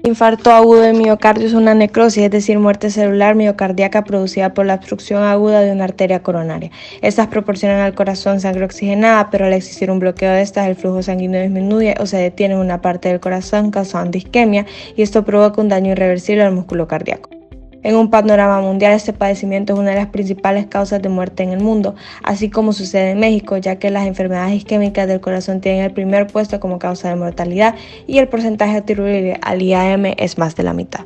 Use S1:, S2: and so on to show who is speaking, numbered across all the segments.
S1: Infarto agudo de miocardio es una necrosis, es decir, muerte celular miocardíaca producida por la obstrucción aguda de una arteria coronaria. Estas proporcionan al corazón sangre oxigenada, pero al existir un bloqueo de estas, el flujo sanguíneo disminuye o se detiene en una parte del corazón, causando isquemia, y esto provoca un daño irreversible al músculo cardíaco. En un panorama mundial, este padecimiento es una de las principales causas de muerte en el mundo, así como sucede en México, ya que las enfermedades isquémicas del corazón tienen el primer puesto como causa de mortalidad y el porcentaje atribuible al IAM es más de la mitad.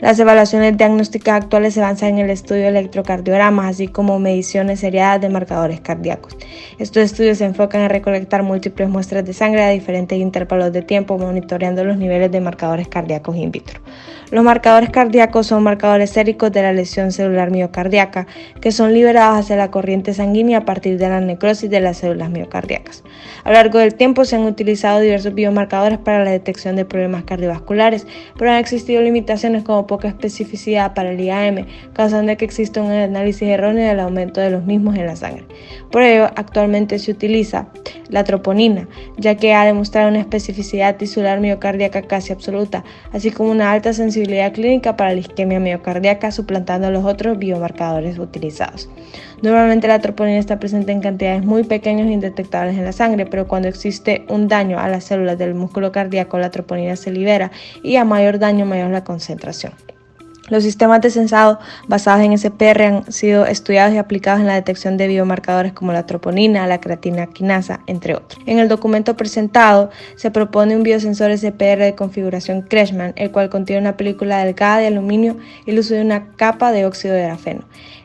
S1: Las evaluaciones diagnósticas actuales se basan en el estudio de electrocardiogramas, así como mediciones seriadas de marcadores cardíacos. Estos estudios se enfocan en recolectar múltiples muestras de sangre a diferentes intervalos de tiempo, monitoreando los niveles de marcadores cardíacos in vitro. Los marcadores cardíacos son marcadores séricos de la lesión celular miocardíaca, que son liberados hacia la corriente sanguínea a partir de la necrosis de las células miocardíacas. A lo largo del tiempo se han utilizado diversos biomarcadores para la detección de problemas cardiovasculares, pero han existido limitaciones como poca especificidad para el IAM, causando que exista un análisis erróneo del aumento de los mismos en la sangre. Por ello, actualmente se utiliza la troponina, ya que ha demostrado una especificidad tisular miocardíaca casi absoluta, así como una alta sensibilidad clínica para la isquemia miocardíaca, suplantando a los otros biomarcadores utilizados. Normalmente la troponina está presente en cantidades muy pequeñas e indetectables en la sangre, pero cuando existe un daño a las células del músculo cardíaco, la troponina se libera y a mayor daño, mayor la concentración. Los sistemas de sensado basados en SPR han sido estudiados y aplicados en la detección de biomarcadores como la troponina, la creatina quinasa, entre otros. En el documento presentado se propone un biosensor SPR de configuración Kretschmann, el cual contiene una película delgada de aluminio y el uso de una capa de óxido de grafeno.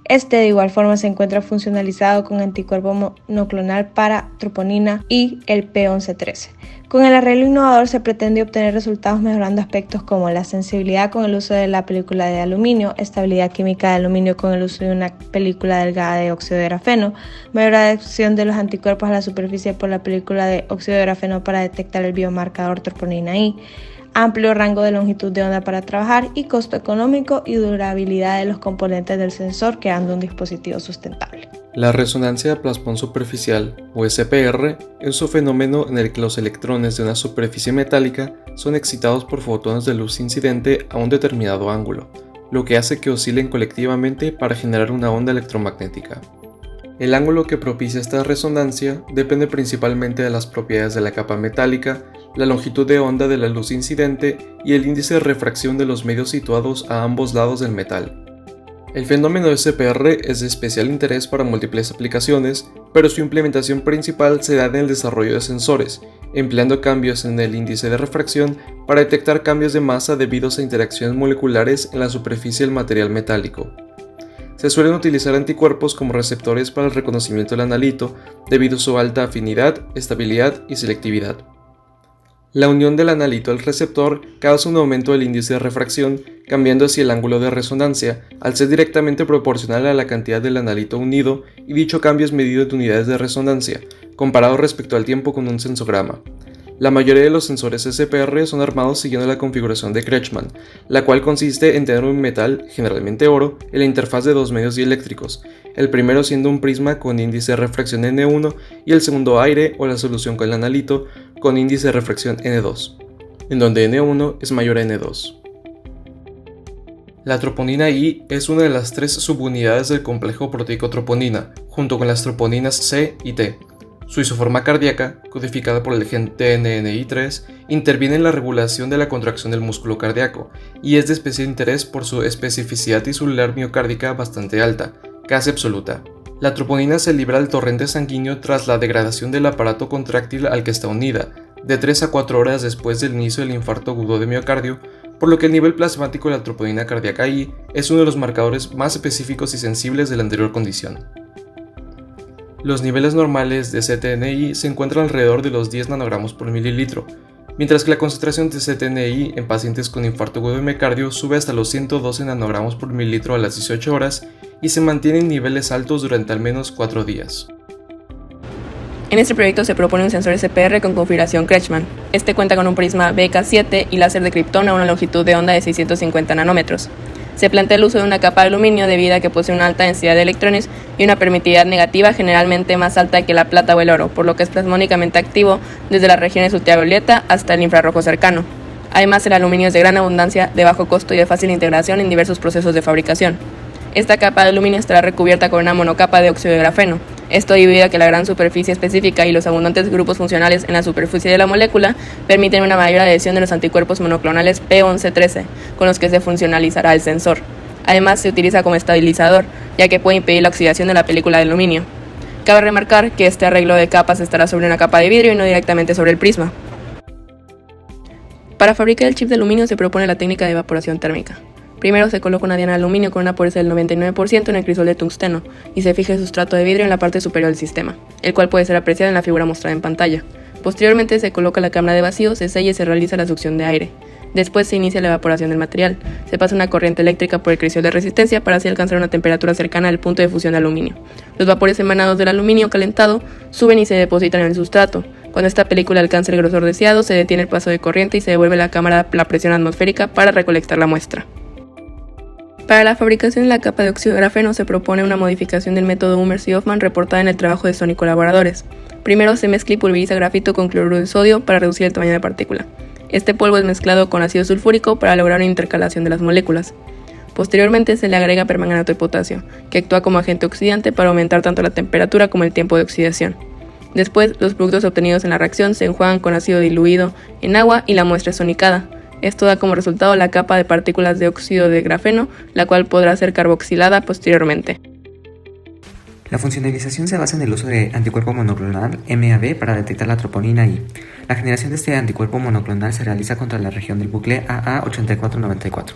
S1: Este de igual forma se encuentra funcionalizado con anticuerpo monoclonal para troponina y el P1113. Con el arreglo innovador se pretende obtener resultados mejorando aspectos como la sensibilidad con el uso de la película de aluminio, estabilidad química de aluminio con el uso de una película delgada de óxido de grafeno, mayor adhesión de los anticuerpos a la superficie por la película de óxido de grafeno para detectar el biomarcador troponina I, amplio rango de longitud de onda para trabajar y costo económico y durabilidad de los componentes del sensor, creando un dispositivo sustentable.
S2: La resonancia de plasmón superficial, o SPR, es un fenómeno en el que los electrones de una superficie metálica son excitados por fotones de luz incidente a un determinado ángulo, lo que hace que oscilen colectivamente para generar una onda electromagnética. El ángulo que propicia esta resonancia depende principalmente de las propiedades de la capa metálica, la longitud de onda de la luz incidente y el índice de refracción de los medios situados a ambos lados del metal. El fenómeno SPR es de especial interés para múltiples aplicaciones, pero su implementación principal se da en el desarrollo de sensores, empleando cambios en el índice de refracción para detectar cambios de masa debidos a interacciones moleculares en la superficie del material metálico. Se suelen utilizar anticuerpos como receptores para el reconocimiento del analito, debido a su alta afinidad, estabilidad y selectividad. La unión del analito al receptor causa un aumento del índice de refracción, cambiando así el ángulo de resonancia, al ser directamente proporcional a la cantidad del analito unido, y dicho cambio es medido en unidades de resonancia, comparado respecto al tiempo con un sensograma. La mayoría de los sensores SPR son armados siguiendo la configuración de Kretschmann, la cual consiste en tener un metal, generalmente oro, en la interfaz de dos medios dieléctricos, el primero siendo un prisma con índice de refracción N1 y el segundo aire o la solución con el analito con índice de refracción N2, en donde N1 es mayor a N2. La troponina I es una de las tres subunidades del complejo proteico troponina, junto con las troponinas C y T. Su isoforma cardíaca, codificada por el gen TNNI3, interviene en la regulación de la contracción del músculo cardíaco y es de especial interés por su especificidad tisular miocárdica bastante alta, casi absoluta. La troponina se libera al torrente sanguíneo tras la degradación del aparato contráctil al que está unida, de 3 a 4 horas después del inicio del infarto agudo de miocardio, por lo que el nivel plasmático de la troponina cardíaca I es uno de los marcadores más específicos y sensibles de la anterior condición. Los niveles normales de CTNI se encuentran alrededor de los 10 nanogramos por mililitro, mientras que la concentración de CTNI en pacientes con infarto agudo de miocardio sube hasta los 112 nanogramos por mililitro a las 18 horas y se mantiene en niveles altos durante al menos 4 días.
S3: En este proyecto se propone un sensor SPR con configuración Kretschmann. Este cuenta con un prisma BK7 y láser de kriptón a una longitud de onda de 650 nanómetros. Se plantea el uso de una capa de aluminio debido a que posee una alta densidad de electrones y una permitividad negativa generalmente más alta que la plata o el oro, por lo que es plasmónicamente activo desde las regiones ultravioleta hasta el infrarrojo cercano. Además, el aluminio es de gran abundancia, de bajo costo y de fácil integración en diversos procesos de fabricación. Esta capa de aluminio estará recubierta con una monocapa de óxido de grafeno. Esto debido a que la gran superficie específica y los abundantes grupos funcionales en la superficie de la molécula permiten una mayor adhesión de los anticuerpos monoclonales P11-13, con los que se funcionalizará el sensor. Además, se utiliza como estabilizador, ya que puede impedir la oxidación de la película de aluminio. Cabe remarcar que este arreglo de capas estará sobre una capa de vidrio y no directamente sobre el prisma. Para fabricar el chip de aluminio se propone la técnica de evaporación térmica. Primero se coloca una diana de aluminio con una pureza del 99% en el crisol de tungsteno y se fija el sustrato de vidrio en la parte superior del sistema, el cual puede ser apreciado en la figura mostrada en pantalla. Posteriormente se coloca la cámara de vacío, se sella y se realiza la succión de aire. Después se inicia la evaporación del material. Se pasa una corriente eléctrica por el crisol de resistencia para así alcanzar una temperatura cercana al punto de fusión de aluminio. Los vapores emanados del aluminio calentado suben y se depositan en el sustrato. Cuando esta película alcanza el grosor deseado, se detiene el paso de corriente y se devuelve a la cámara la presión atmosférica para recolectar la muestra. Para la fabricación de la capa de óxido de grafeno se propone una modificación del método Hummers y Hoffman reportada en el trabajo de Sony y colaboradores. Primero se mezcla y pulveriza grafito con cloruro de sodio para reducir el tamaño de partícula. Este polvo es mezclado con ácido sulfúrico para lograr una intercalación de las moléculas. Posteriormente se le agrega permanganato de potasio, que actúa como agente oxidante para aumentar tanto la temperatura como el tiempo de oxidación. Después, los productos obtenidos en la reacción se enjuagan con ácido diluido en agua y la muestra es sonicada. Esto da como resultado la capa de partículas de óxido de grafeno, la cual podrá ser carboxilada posteriormente.
S4: La funcionalización se basa en el uso de anticuerpo monoclonal MAB para detectar la troponina I. La generación de este anticuerpo monoclonal se realiza contra la región del bucle AA8494.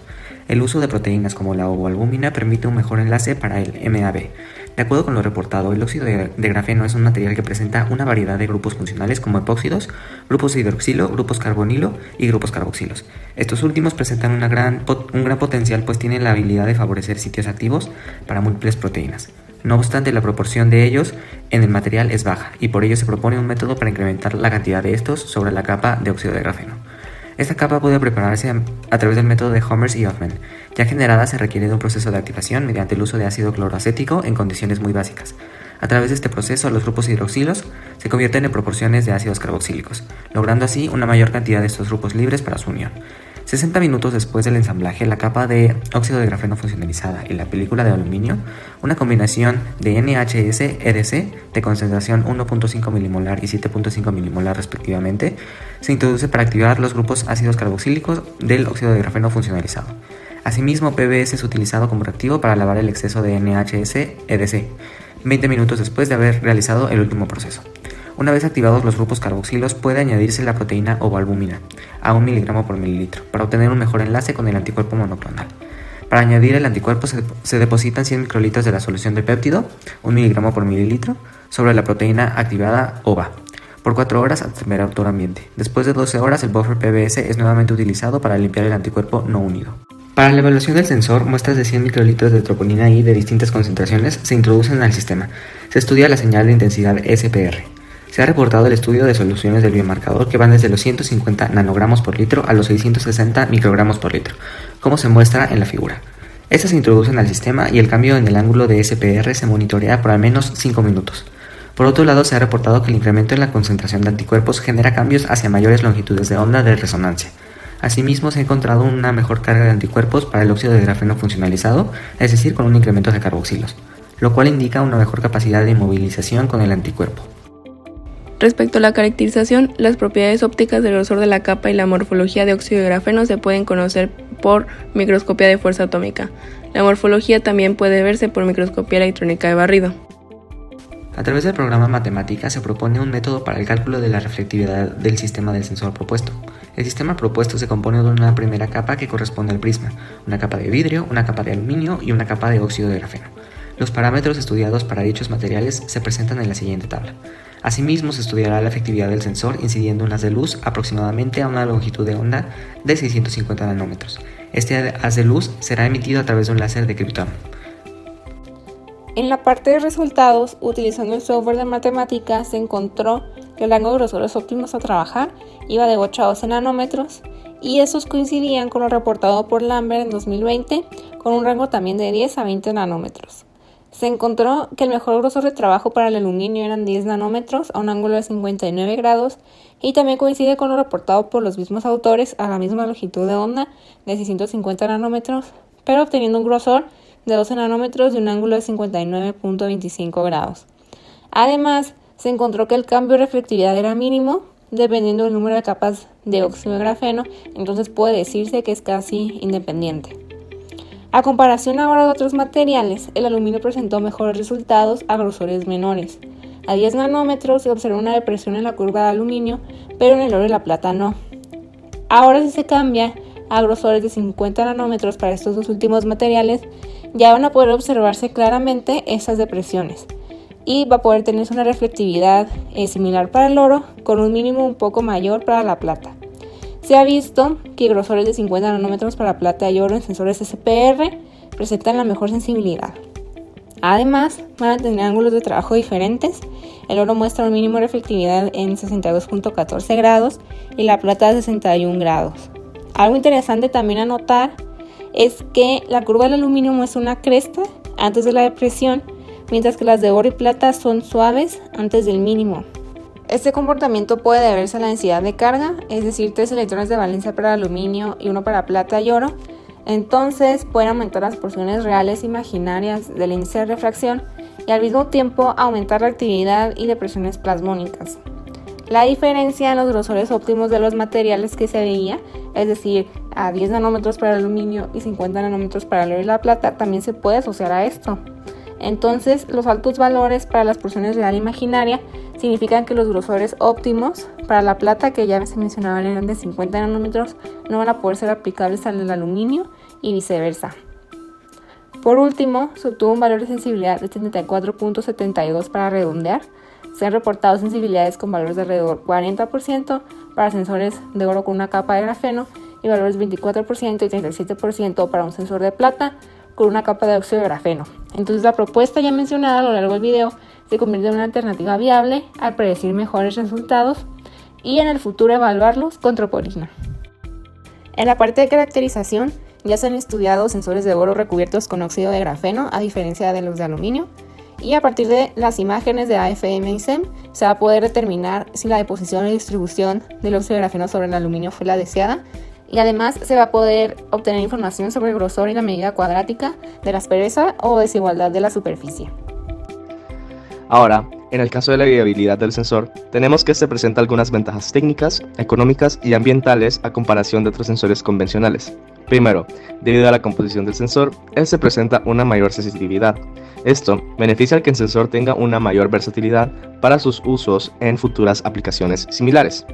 S4: El uso de proteínas como la ovoalbúmina permite un mejor enlace para el MAB. De acuerdo con lo reportado, el óxido de grafeno es un material que presenta una variedad de grupos funcionales como epóxidos, grupos de hidroxilo, grupos carbonilo y grupos carboxilos. Estos últimos presentan un gran potencial, pues tienen la habilidad de favorecer sitios activos para múltiples proteínas. No obstante, la proporción de ellos en el material es baja y por ello se propone un método para incrementar la cantidad de estos sobre la capa de óxido de grafeno. Esta capa puede prepararse a través del método de Hummers y Hoffman. Ya generada se requiere de un proceso de activación mediante el uso de ácido cloroacético en condiciones muy básicas. A través de este proceso, los grupos hidroxilos se convierten en proporciones de ácidos carboxílicos, logrando así una mayor cantidad de estos grupos libres para su unión. 60 minutos después del ensamblaje, la capa de óxido de grafeno funcionalizada y la película de aluminio, una combinación de NHS-EDC de concentración 1.5 milimolar y 7.5 milimolar respectivamente, se introduce para activar los grupos ácidos carboxílicos del óxido de grafeno funcionalizado. Asimismo, PBS es utilizado como reactivo para lavar el exceso de NHS-EDC, 20 minutos después de haber realizado el último proceso. Una vez activados los grupos carboxilos, puede añadirse la proteína ovoalbúmina a 1 mg por mililitro para obtener un mejor enlace con el anticuerpo monoclonal. Para añadir el anticuerpo se depositan 100 microlitros de la solución de péptido, 1 mg por mililitro, sobre la proteína activada OVA, por 4 horas a temperatura ambiente. Después de 12 horas, el buffer PBS es nuevamente utilizado para limpiar el anticuerpo no unido. Para la evaluación del sensor, muestras de 100 microlitros de troponina I de distintas concentraciones se introducen al sistema. Se estudia la señal de intensidad SPR. Se ha reportado el estudio de soluciones del biomarcador que van desde los 150 nanogramos por litro a los 660 microgramos por litro, como se muestra en la figura. Estas se introducen al sistema y el cambio en el ángulo de SPR se monitorea por al menos 5 minutos. Por otro lado, se ha reportado que el incremento en la concentración de anticuerpos genera cambios hacia mayores longitudes de onda de resonancia. Asimismo, se ha encontrado una mejor carga de anticuerpos para el óxido de grafeno funcionalizado, es decir, con un incremento de carboxilos, lo cual indica una mejor capacidad de inmovilización con el anticuerpo.
S3: Respecto a la caracterización, las propiedades ópticas del grosor de la capa y la morfología de óxido de grafeno se pueden conocer por microscopía de fuerza atómica. La morfología también puede verse por microscopía electrónica de barrido.
S4: A través del programa Matemática se propone un método para el cálculo de la reflectividad del sistema del sensor propuesto. El sistema propuesto se compone de una primera capa que corresponde al prisma, una capa de vidrio, una capa de aluminio y una capa de óxido de grafeno. Los parámetros estudiados para dichos materiales se presentan en la siguiente tabla. Asimismo, se estudiará la efectividad del sensor incidiendo un haz de luz aproximadamente a una longitud de onda de 650 nanómetros. Este haz de luz será emitido a través de un láser de kriptón.
S5: En la parte de resultados, utilizando el software de matemáticas, se encontró que el rango de grosores óptimos a trabajar iba de 8 a 12 nanómetros y esos coincidían con lo reportado por Lambert en 2020, con un rango también de 10 a 20 nanómetros. Se encontró que el mejor grosor de trabajo para el aluminio eran 10 nanómetros a un ángulo de 59 grados y también coincide con lo reportado por los mismos autores a la misma longitud de onda de 650 nanómetros, pero obteniendo un grosor de 12 nanómetros de un ángulo de 59.25 grados. Además, se encontró que el cambio de reflectividad era mínimo dependiendo del número de capas de óxido de grafeno, entonces puede decirse que es casi independiente. A comparación ahora de otros materiales, el aluminio presentó mejores resultados a grosores menores. A 10 nanómetros se observó una depresión en la curva de aluminio, pero en el oro y la plata no. Ahora si se cambia a grosores de 50 nanómetros para estos dos últimos materiales, ya van a poder observarse claramente esas depresiones y va a poder tenerse una reflectividad similar para el oro con un mínimo un poco mayor para la plata. Se ha visto que grosores de 50 nanómetros para plata y oro en sensores SPR presentan la mejor sensibilidad. Además, van a tener ángulos de trabajo diferentes. El oro muestra un mínimo de reflectividad en 62.14 grados y la plata de 61 grados. Algo interesante también a notar es que la curva del aluminio muestra una cresta antes de la depresión, mientras que las de oro y plata son suaves antes del mínimo. Este comportamiento puede deberse a la densidad de carga, es decir, 3 electrones de valencia para aluminio y 1 para plata y oro. Entonces pueden aumentar las porciones reales e imaginarias del índice de refracción y al mismo tiempo aumentar la actividad y depresiones plasmónicas. La diferencia en los grosores óptimos de los materiales que se veía, es decir, a 10 nanómetros para el aluminio y 50 nanómetros para el oro y la plata, también se puede asociar a esto. Entonces, los altos valores para las porciones real e imaginaria significan que los grosores óptimos para la plata, que ya se mencionaban eran de 50 nanómetros, no van a poder ser aplicables al aluminio y viceversa. Por último, se obtuvo un valor de sensibilidad de 74.72 para redondear. Se han reportado sensibilidades con valores de alrededor 40% para sensores de oro con una capa de grafeno y valores 24% y 37% para un sensor de plata con una capa de óxido de grafeno. Entonces la propuesta ya mencionada a lo largo del video se convierte en una alternativa viable al predecir mejores resultados y en el futuro evaluarlos con troponina. En la parte de caracterización ya se han estudiado sensores de oro recubiertos con óxido de grafeno a diferencia de los de aluminio y a partir de las imágenes de AFM y SEM se va a poder determinar si la deposición y distribución del óxido de grafeno sobre el aluminio fue la deseada. Y además se va a poder obtener información sobre el grosor y la medida cuadrática de la aspereza o desigualdad de la superficie.
S6: Ahora, en el caso de la viabilidad del sensor, tenemos que este presenta algunas ventajas técnicas, económicas y ambientales a comparación de otros sensores convencionales. Primero, debido a la composición del sensor, este presenta una mayor sensitividad. Esto beneficia al que el sensor tenga una mayor versatilidad para sus usos en futuras aplicaciones similares.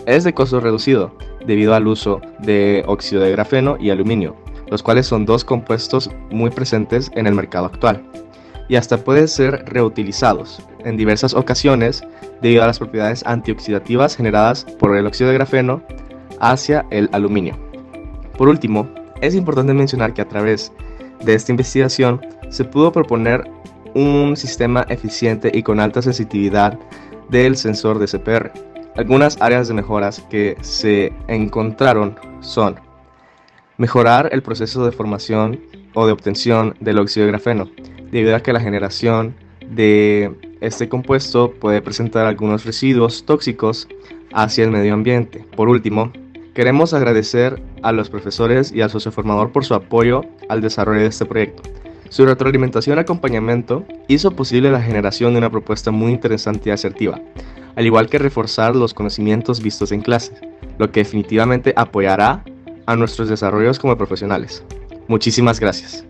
S6: Es de costo reducido, debido al uso de óxido de grafeno y aluminio, los cuales son dos compuestos muy presentes en el mercado actual, y hasta pueden ser reutilizados en diversas ocasiones debido a las propiedades antioxidativas generadas por el óxido de grafeno hacia el aluminio. Por último, es importante mencionar que a través de esta investigación se pudo proponer un sistema eficiente y con alta sensitividad del sensor de SPR. Algunas áreas de mejoras que se encontraron son mejorar el proceso de formación o de obtención del óxido de grafeno, debido a que la generación de este compuesto puede presentar algunos residuos tóxicos hacia el medio ambiente. Por último, queremos agradecer a los profesores y al socio formador por su apoyo al desarrollo de este proyecto. Su retroalimentación y acompañamiento hizo posible la generación de una propuesta muy interesante y asertiva, al igual que reforzar los conocimientos vistos en clase, lo que definitivamente apoyará a nuestros desarrollos como profesionales. Muchísimas gracias.